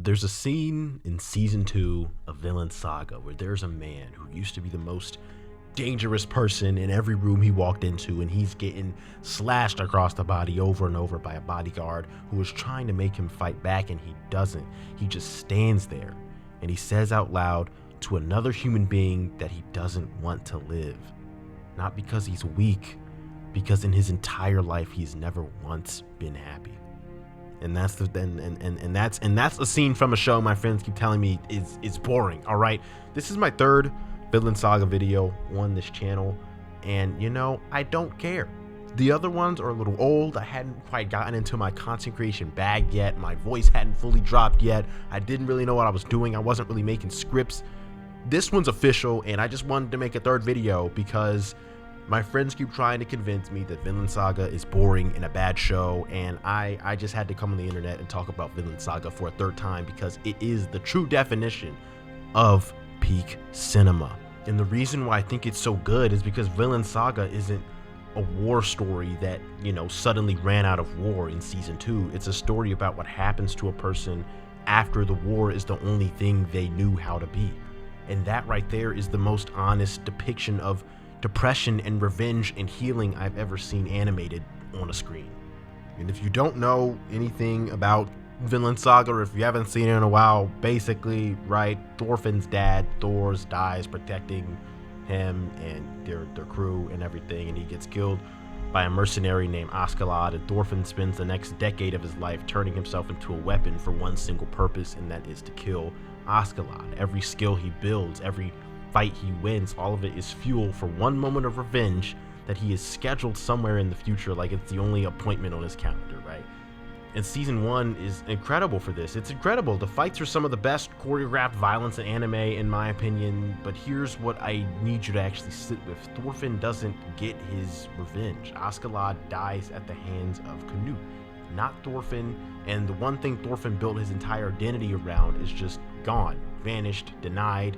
There's a scene in season 2 of Vnland Saga where there's a man who used to be the most dangerous person in every room he walked into, and he's getting slashed across the body over and over by a bodyguard who is trying to make him fight back, and he doesn't. He just stands there and he says out loud to another human being that he doesn't want to live. Not because he's weak, because in his entire life he's never once been happy. And that's that's a scene from a show my friends keep telling me is boring. All right, this is my third Vnland Saga video on this channel, and you know, I don't care. The other ones are a little old. I hadn't quite gotten into my content creation bag yet. My voice hadn't fully dropped yet. I didn't really know what I was doing. I wasn't really making scripts. This one's official, and I just wanted to make a third video because my friends keep trying to convince me that Vnland Saga is boring and a bad show, and I just had to come on the internet and talk about Vnland Saga for a third time because it is the true definition of peak cinema. And the reason why I think it's so good is because Vnland Saga isn't a war story that, you know, suddenly ran out of war in season 2. It's a story about what happens to a person after the war is the only thing they knew how to be. And that right there is the most honest depiction of depression and revenge and healing I've ever seen animated on a screen. And if you don't know anything about Vnland Saga, or if you haven't seen it in a while, basically, right, Thorfinn's dad, Thors, dies protecting him and their crew and everything, and he gets killed by a mercenary named Askeladd, and Thorfinn spends the next decade of his life turning himself into a weapon for one single purpose, and that is to kill Askeladd. Every skill he builds, every fight he wins, all of it is fuel for one moment of revenge that he is scheduled somewhere in the future, like it's the only appointment on his calendar, right? And season 1 is incredible for this. It's incredible. The fights are some of the best choreographed violence in anime, in my opinion, but here's what I need you to actually sit with. Thorfinn doesn't get his revenge. Askeladd dies at the hands of Canute, not Thorfinn, and the one thing Thorfinn built his entire identity around is just gone, vanished, denied.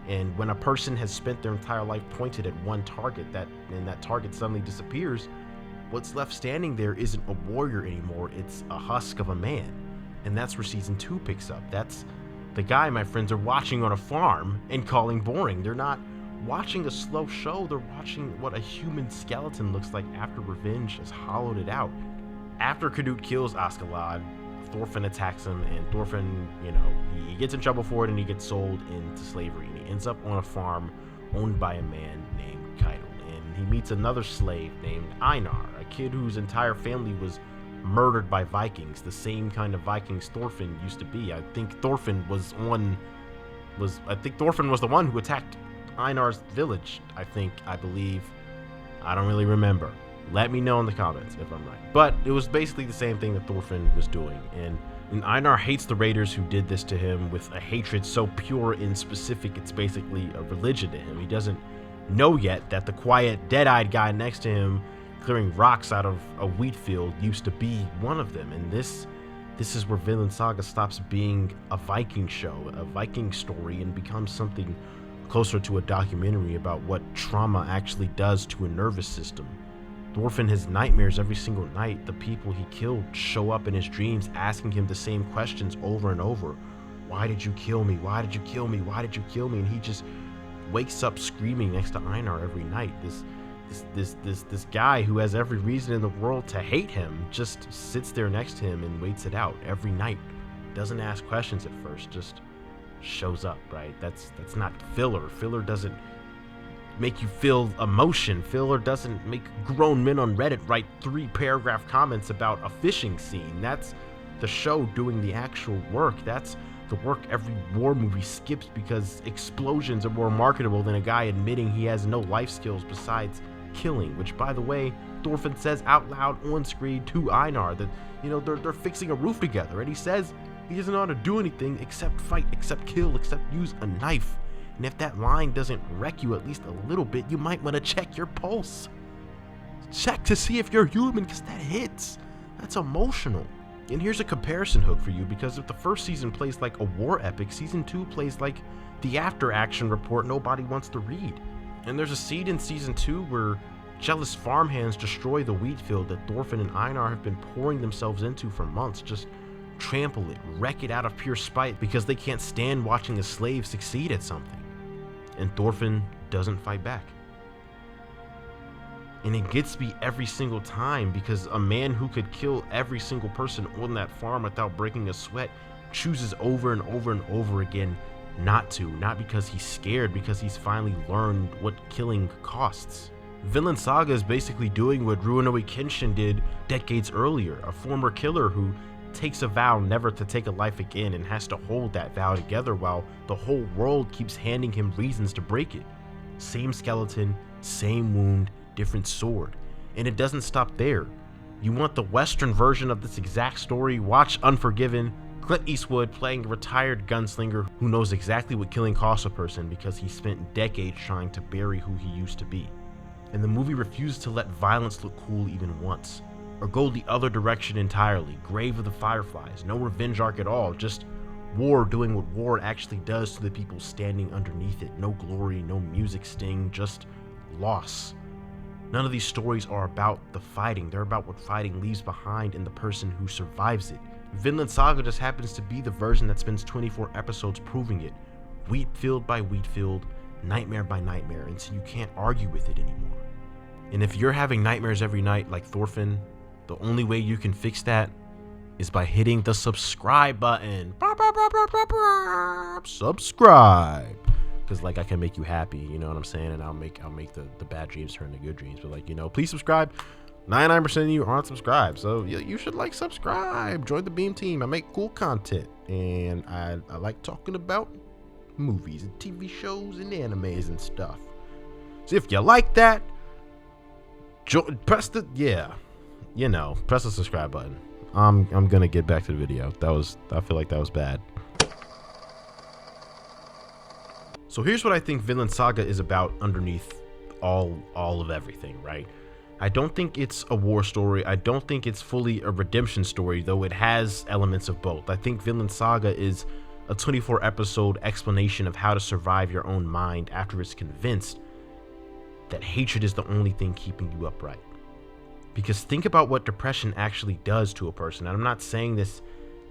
And when a person has spent their entire life pointed at one target, and that target suddenly disappears, what's left standing there isn't a warrior anymore, it's a husk of a man. And that's where season 2 picks up. That's the guy my friends are watching on a farm and calling boring. They're not watching a slow show, they're watching what a human skeleton looks like after revenge has hollowed it out. After Canute kills Askeladd, Thorfinn attacks him, and Thorfinn, you know, he gets in trouble for it and he gets sold into slavery, and he ends up on a farm owned by a man named Keitel, and he meets another slave named Einar, a kid whose entire family was murdered by Vikings, the same kind of Vikings Thorfinn used to be. I think Thorfinn was the one who attacked Einar's village, I believe. I don't really remember. Let me know in the comments if I'm right. But it was basically the same thing that Thorfinn was doing. And Einar hates the raiders who did this to him with a hatred so pure and specific it's basically a religion to him. He doesn't know yet that the quiet, dead-eyed guy next to him clearing rocks out of a wheat field used to be one of them. And this is where Vnland Saga stops being a Viking show, a Viking story, and becomes something closer to a documentary about what trauma actually does to a nervous system. Thorfinn has nightmares every single night. The people he killed show up in his dreams asking him the same questions over and over. Why did you kill me? Why did you kill me? Why did you kill me? And he just wakes up screaming next to Einar every night. This guy who has every reason in the world to hate him just sits there next to him and waits it out every night. Doesn't ask questions at first, just shows up, right? That's not filler. Filler doesn't make you feel emotion. Filler doesn't make grown men on Reddit write 3-paragraph comments about a fishing scene. That's the show doing the actual work. That's the work every war movie skips because explosions are more marketable than a guy admitting he has no life skills besides killing, which, by the way, Thorfinn says out loud on screen to Einar that, you know, they're fixing a roof together, and he says he doesn't know how to do anything except fight, except kill, except use a knife. And if that line doesn't wreck you at least a little bit, you might want to check your pulse. Check to see if you're human, because that hits. That's emotional. And here's a comparison hook for you, because if the first season plays like a war epic, season 2 plays like the after-action report nobody wants to read. And there's a scene in season 2 where jealous farmhands destroy the wheat field that Thorfinn and Einar have been pouring themselves into for months, just trample it, wreck it out of pure spite because they can't stand watching a slave succeed at something. And Thorfinn doesn't fight back. And it gets me every single time because a man who could kill every single person on that farm without breaking a sweat chooses over and over and over again not to. Not because he's scared, because he's finally learned what killing costs. Vnland Saga is basically doing what Runoe Kenshin did decades earlier, a former killer who takes a vow never to take a life again and has to hold that vow together while the whole world keeps handing him reasons to break it. Same skeleton, same wound, different sword. And it doesn't stop there. You want the Western version of this exact story? Watch Unforgiven. Clint Eastwood playing a retired gunslinger who knows exactly what killing costs a person because he spent decades trying to bury who he used to be. And the movie refused to let violence look cool even once, or go the other direction entirely. Grave of the Fireflies, no revenge arc at all, just war doing what war actually does to the people standing underneath it. No glory, no music sting, just loss. None of these stories are about the fighting, they're about what fighting leaves behind in the person who survives it. Vnland Saga just happens to be the version that spends 24 episodes proving it, wheat field by wheat field, nightmare by nightmare, and so you can't argue with it anymore. And if you're having nightmares every night like Thorfinn, the only way you can fix that is by hitting the subscribe button. Subscribe. Because like I can make you happy, you know what I'm saying? And I'll make the bad dreams turn to good dreams. But like, you know, please subscribe. 99% of you aren't subscribed, so you should like subscribe. Join the Beam team. I make cool content, and I like talking about movies and TV shows and animes and stuff. So if you like that, press the press the subscribe button. I'm gonna get back to the video. I feel like that was bad. So here's what I think Vnland Saga is about underneath all of everything, right? I don't think it's a war story. I don't think it's fully a redemption story, though it has elements of both. I think Vnland Saga is a 24 episode explanation of how to survive your own mind after it's convinced that hatred is the only thing keeping you upright. Because think about what depression actually does to a person. And I'm not saying this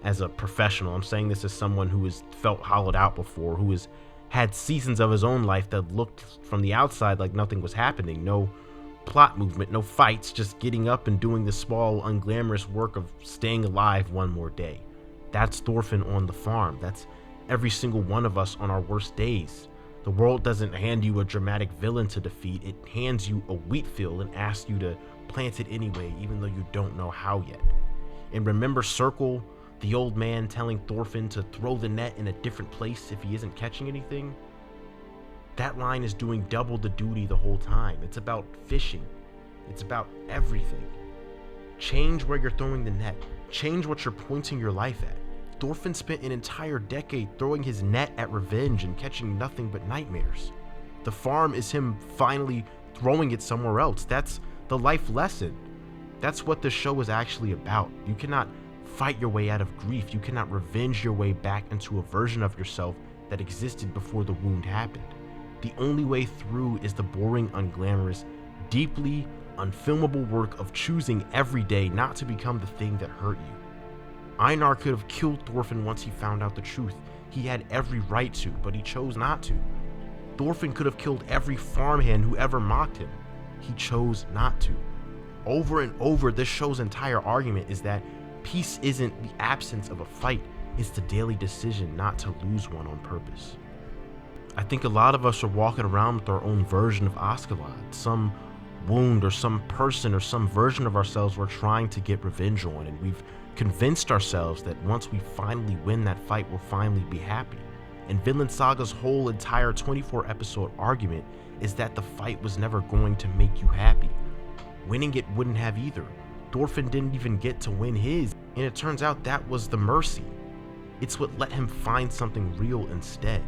as a professional. I'm saying this as someone who has felt hollowed out before, who has had seasons of his own life that looked from the outside like nothing was happening. No plot movement, no fights, just getting up and doing the small, unglamorous work of staying alive one more day. That's Thorfinn on the farm. That's every single one of us on our worst days. The world doesn't hand you a dramatic villain to defeat. It hands you a wheat field and asks you to plant it anyway, even though you don't know how yet. And remember Circle, the old man telling Thorfinn to throw the net in a different place if he isn't catching anything? That line is doing double the duty the whole time. It's about fishing. It's about everything. Change where you're throwing the net. Change what you're pointing your life at. Thorfinn spent an entire decade throwing his net at revenge and catching nothing but nightmares. The farm is him finally throwing it somewhere else. That's the life lesson. That's what this show is actually about. You cannot fight your way out of grief. You cannot revenge your way back into a version of yourself that existed before the wound happened. The only way through is the boring, unglamorous, deeply unfilmable work of choosing every day not to become the thing that hurt you. Einar could have killed Thorfinn once he found out the truth. He had every right to, but he chose not to. Thorfinn could have killed every farmhand who ever mocked him. He chose not to. Over and over, this show's entire argument is that peace isn't the absence of a fight, it's the daily decision not to lose one on purpose. I think a lot of us are walking around with our own version of Askeladd, some wound or some person or some version of ourselves we're trying to get revenge on, and we've convinced ourselves that once we finally win that fight, we'll finally be happy. And Vnland Saga's whole entire 24 episode argument is that the fight was never going to make you happy. Winning it wouldn't have either. Thorfinn didn't even get to win his, and it turns out that was the mercy. It's what let him find something real instead.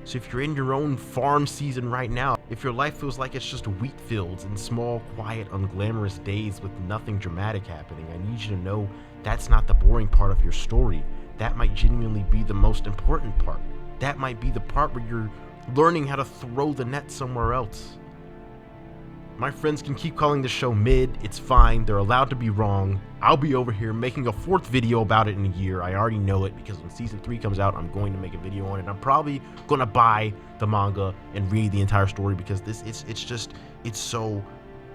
So if you're in your own farm season right now, if your life feels like it's just wheat fields and small, quiet, unglamorous days with nothing dramatic happening, I need you to know that's not the boring part of your story. That might genuinely be the most important part. That might be the part where you're learning how to throw the net somewhere else. My friends can keep calling this show mid. It's fine. They're allowed to be wrong. I'll be over here making a 4th video about it in a year. I already know it because when season 3 comes out, I'm going to make a video on it. I'm probably going to buy the manga and read the entire story because it's so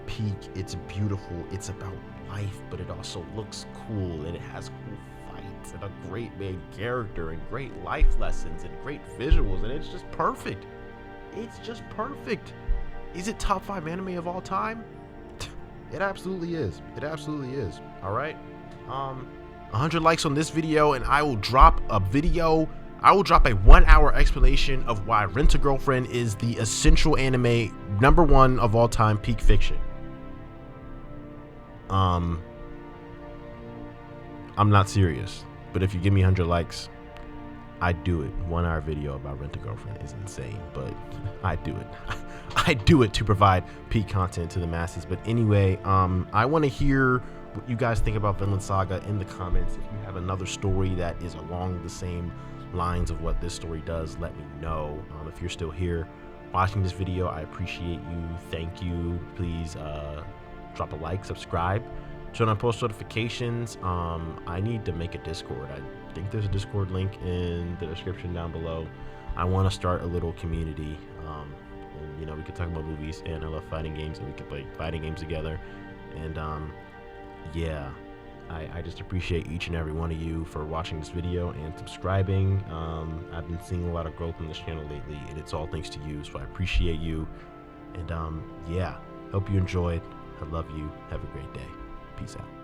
peak. It's beautiful. It's about life, but it also looks cool and it has cool fights and a great main character and great life lessons and great visuals, and it's just perfect. It's just perfect. Is it top 5 anime of all time? It absolutely is. It absolutely is. All right. 100 likes on this video and I will drop a video. I will drop a 1-hour explanation of why Rent-A-Girlfriend is the essential anime #1 of all time, peak fiction. I'm not serious, but if you give me 100 likes, I'd do it. 1-hour video about Rent-A-Girlfriend is insane, but I'd do it. I do it to provide peak content to the masses. But anyway, I want to hear what you guys think about Vnland Saga in the comments. If you have another story that is along the same lines of what this story does, let me know. If you're still here watching this video, I appreciate you. Thank you. Please drop a like, subscribe, turn on post notifications. I need to make a Discord. I think there's a Discord link in the description down below. I want to start a little community. And, you know, we could talk about movies, and I love fighting games, and we could play fighting games together. And yeah, I just appreciate each and every one of you for watching this video and subscribing. I've been seeing a lot of growth on this channel lately, and it's all thanks to you, so I appreciate you. And yeah, hope you enjoyed. I love you. Have a great day. Peace out.